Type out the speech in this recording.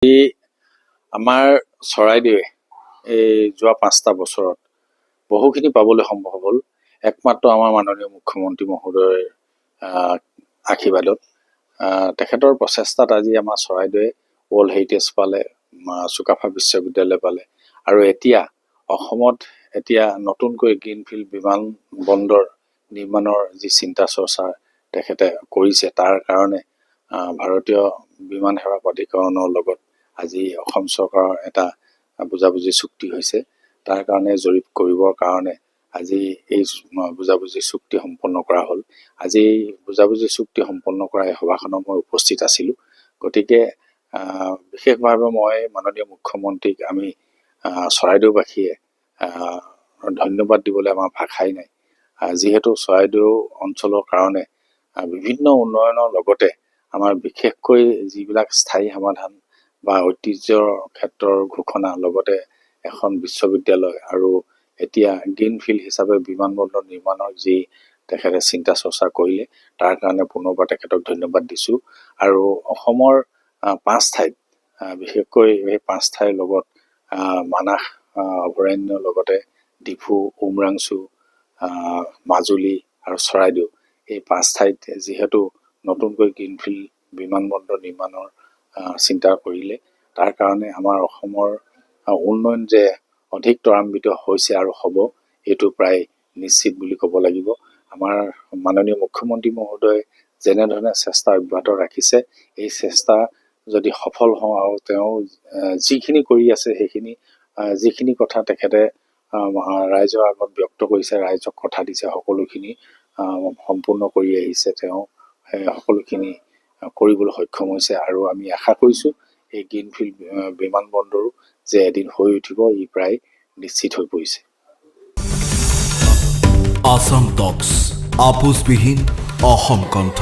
আমাৰ চৰাইদেৱে এই যোৱা 5টা বছৰত বহুখিনি পাবলৈ সম্ভৱ হ'ল একমাত্ৰ আমাৰ মাননীয় মুখ্যমন্ত্ৰী মহোদয়ৰ আশীৰ্বাদত। তেখেতৰ প্ৰচেষ্টাত আজি আমাৰ চৰাইদেৱে ৱৰ্ল্ড হেৰিটেজ পালে, চুকাফা বিশ্ববিদ্যালয় পালে, আৰু এতিয়া অসমত নতুনকৈ গ্ৰীণফিল্ড বিমান বন্দৰ নিৰ্মাণৰ যি চিন্তা চৰ্চা তেখেতে কৰিছে, তাৰ কাৰণে ভাৰতীয় বিমান সেৱা প্ৰাধিকৰণৰ লগত আজি অসম চৰকাৰৰ এটা বুজাবুজি চুক্তি হৈছে। তাৰ কাৰণে জৰীপ কৰিবৰ কাৰণে আজি এই বুজাবুজি চুক্তি সম্পন্ন কৰা হ'ল। আজি বুজাবুজি চুক্তি সম্পন্ন কৰা এই সভাখনত মই উপস্থিত আছিলোঁ। গতিকে বিশেষভাৱে মই মাননীয় মুখ্যমন্ত্ৰীক আমি চৰাইদেউবাসীয়ে ধন্যবাদ দিবলৈ আমাৰ ভাষাই নাই। যিহেতু চৰাইদেউ অঞ্চলৰ কাৰণে বিভিন্ন উন্নয়নৰ লগতে আমাৰ বিশেষকৈ যিবিলাক স্থায়ী সমাধান বা ঐতিহ্যৰ ক্ষেত্ৰৰ ঘোষণা, লগতে এখন বিশ্ববিদ্যালয় আৰু এতিয়া গ্ৰীণফিল্ড হিচাপে বিমানবন্দৰ নিৰ্মাণৰ যি তেখেতে চিন্তা চৰ্চা কৰিলে, তাৰ কাৰণে পুনৰবাৰ তেখেতক ধন্যবাদ দিছোঁ। আৰু অসমৰ 5 ঠাইত বিশেষকৈ এই 5 ঠাইৰ লগত মানাহ অভয়াৰণ্যৰ লগতে ডিফু, উমৰাংচু, মাজুলী আৰু চৰাইদেউ, এই 5 ঠাইত যিহেতু নতুনকৈ গ্ৰীণফিল্ড বিমানবন্দৰ নিৰ্মাণৰ চিন্তা কৰিলে, তাৰ কাৰণে আমাৰ অসমৰ উন্নয়ন যে অধিক ত্বৰান্বিত হৈছে আৰু হ'ব, এইটো প্ৰায় নিশ্চিত বুলি ক'ব লাগিব। আমাৰ মাননীয় মুখ্যমন্ত্ৰী মহোদয়ে যেনেধৰণে চেষ্টা অব্যাহত ৰাখিছে, এই চেষ্টা যদি সফল হওঁ আৰু তেওঁ যিখিনি কৰি আছে সেইখিনি যিখিনি কথা তেখেতে ৰাইজৰ আগত ব্যক্ত কৰিছে, ৰাইজক কথা দিছে, সকলোখিনি সম্পূৰ্ণ কৰি আহিছে। তেওঁ সকলোখিনি কৰিবলৈ সক্ষম হৈছে আৰু আমি আশা কৰিছোঁ এই গ্ৰীণফিল্ড বিমানবন্দৰো যে এদিন হৈ উঠিব, ই প্ৰায় নিশ্চিত হৈ পৰিছে। আসাম টক্স, আপোচবিহীন অসম কণ্ঠ।